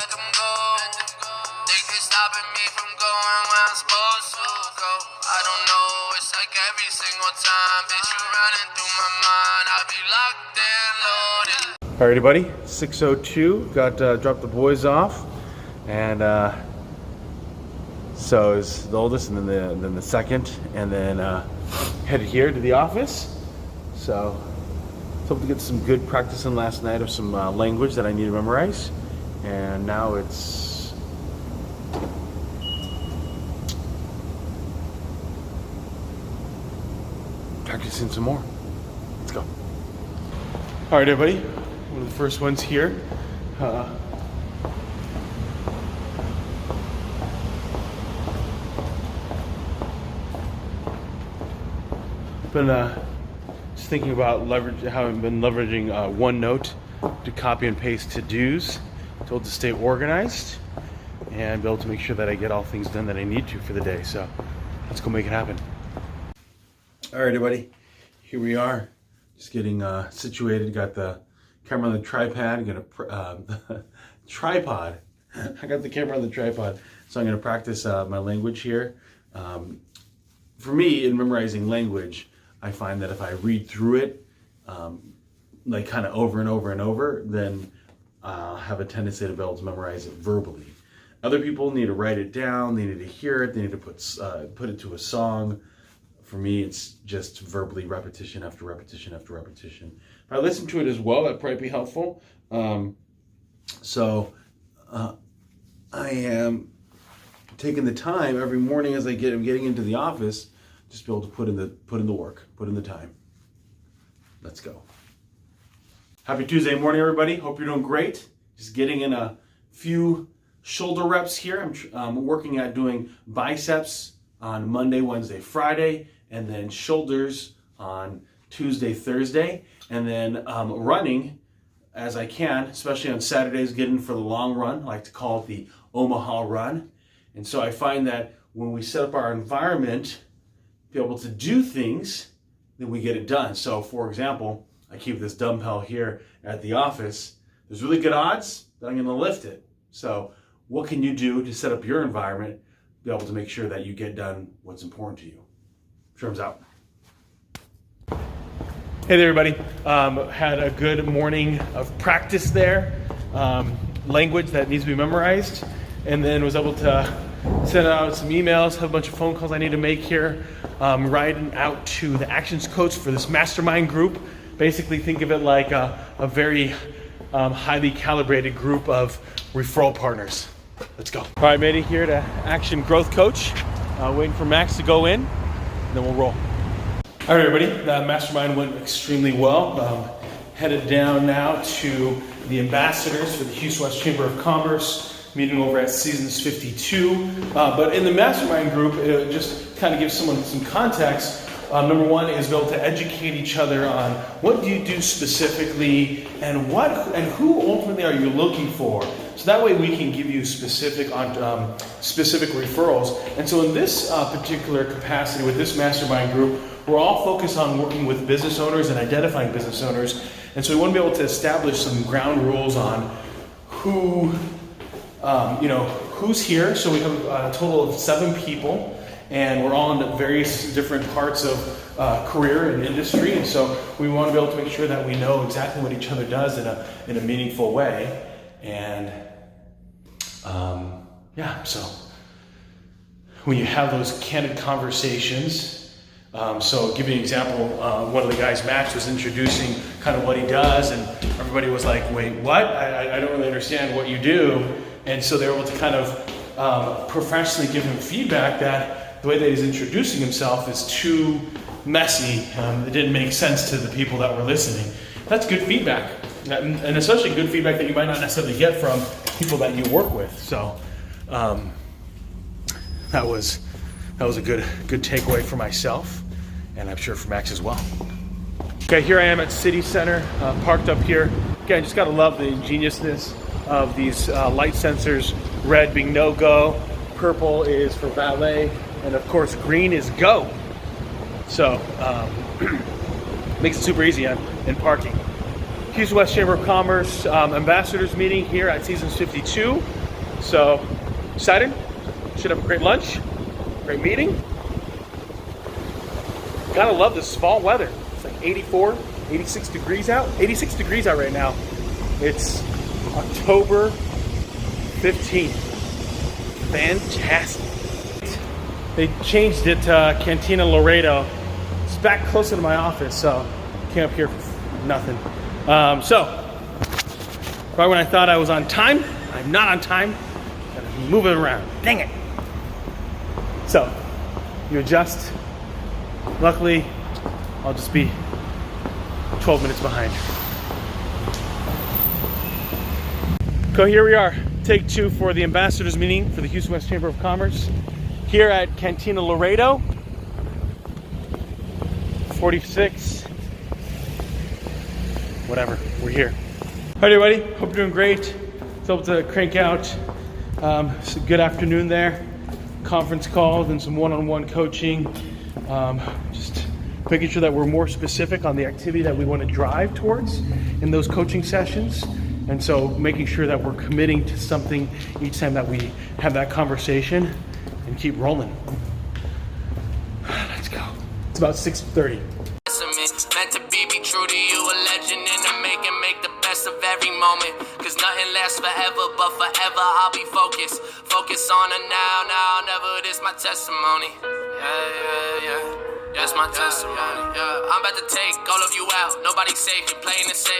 let them go. They keep stopping me from going where I'm supposed to go. I don't know, it's like every single time, bitch, you running through my mind. I be locked and loaded. Alrighty, buddy. 6:02. Got dropped the boys off, and so is the oldest, and then the second, and then headed here to the office. So hope to get some good practice in last night of some language that I need to memorize, and now it's practicing some more. Let's go. All right, everybody. One of the first ones here. Been just thinking about how I've been leveraging OneNote to copy and paste to-dos, told to stay organized and be able to make sure that I get all things done that I need to for the day. So let's go make it happen. All right, everybody. Here we are. Just getting situated. Got the camera on the tripod. Got a tripod. I got the camera on the tripod. So I'm going to practice my language here. For me, in memorizing language, I find that if I read through it, like kind of over and over and over, then I'll have a tendency to be able to memorize it verbally. Other people need to write it down. They need to hear it. They need to put it to a song. For me, it's just verbally repetition after repetition after repetition. If I listen to it as well, that'd probably be helpful. So I am taking the time every morning as I'm getting into the office, just be able to put in the work, put in the time. Let's go. Happy Tuesday morning, everybody. Hope you're doing great. Just getting in a few shoulder reps here. I'm working at doing biceps on Monday, Wednesday, Friday, and then shoulders on Tuesday, Thursday, and then running as I can, especially on Saturdays, getting for the long run. I like to call it the Omaha run. And so I find that when we set up our environment, be able to do things, then we get it done. So for example, I keep this dumbbell here at the office. There's really good odds that I'm gonna lift it. So what can you do to set up your environment, be able to make sure that you get done what's important to you? Sherm's out. Hey there, everybody. Had a good morning of practice there. Language that needs to be memorized. And then was able to send out some emails, have a bunch of phone calls I need to make here. Writing out to the actions coach for this mastermind group. Basically think of it like a very highly calibrated group of referral partners. Let's go. All right, made it here to Action Growth Coach. Waiting for Max to go in, and then we'll roll. All right, everybody, the mastermind went extremely well. Headed down now to the ambassadors for the Houston West Chamber of Commerce, meeting over at Seasons 52. But in the mastermind group, it just kind of gives someone some context. Number one is be able to educate each other on what do you do specifically and who ultimately are you looking for. So that way we can give you specific referrals. And so in this particular capacity with this mastermind group, we're all focused on working with business owners and identifying business owners. And so we want to be able to establish some ground rules on who's here. So we have a total of 7 people, and we're all in various different parts of career and industry. And so we want to be able to make sure that we know exactly what each other does in a meaningful way. And so when you have those candid conversations, so I'll give you an example. One of the guys, Max, was introducing kind of what he does, and everybody was like, wait, what? I don't really understand what you do. And so they were able to kind of professionally give him feedback that the way that he's introducing himself is too messy. It didn't make sense to the people that were listening. That's good feedback, and especially good feedback that you might not necessarily get from people that you work with. So that was a good takeaway for myself, and I'm sure for Max as well. Okay, here I am at City Center, parked up here. Again, just gotta love the ingeniousness of these light sensors. Red being no go, purple is for valet, and of course green is go. So makes it super easy in parking. Houston West Chamber of Commerce ambassadors meeting here at Seasons 52. So excited. Should have a great lunch, great meeting. Gotta love this fall weather. It's like 84, 86 degrees out. 86 degrees out right now. It's October 15th. Fantastic. They changed it to Catina Laredo. It's back closer to my office, so came up here for nothing. So, right when I thought I was on time, I'm not on time. Gotta move it around. Dang it. So, you adjust. Luckily, I'll just be 12 minutes behind. So here we are, take 2 for the ambassadors meeting for the Houston West Chamber of Commerce here at Catina Laredo. 46, whatever, we're here. All right, everybody, hope you're doing great. I was able to crank out it's a good afternoon there. Conference calls and some one-on-one coaching. Just making sure that we're more specific on the activity that we want to drive towards in those coaching sessions. And so making sure that we're committing to something each time that we have that conversation and keep rolling. Let's go. It's about 6:30. Meant to be true to you, a legend in the making, make the best of every moment. Cause nothing lasts forever, but forever I'll be focused. Focus on the now, never, this my testimony. Yeah, that's my testimony. I'm about to take all of you out, nobody's safe, you're playing it safe.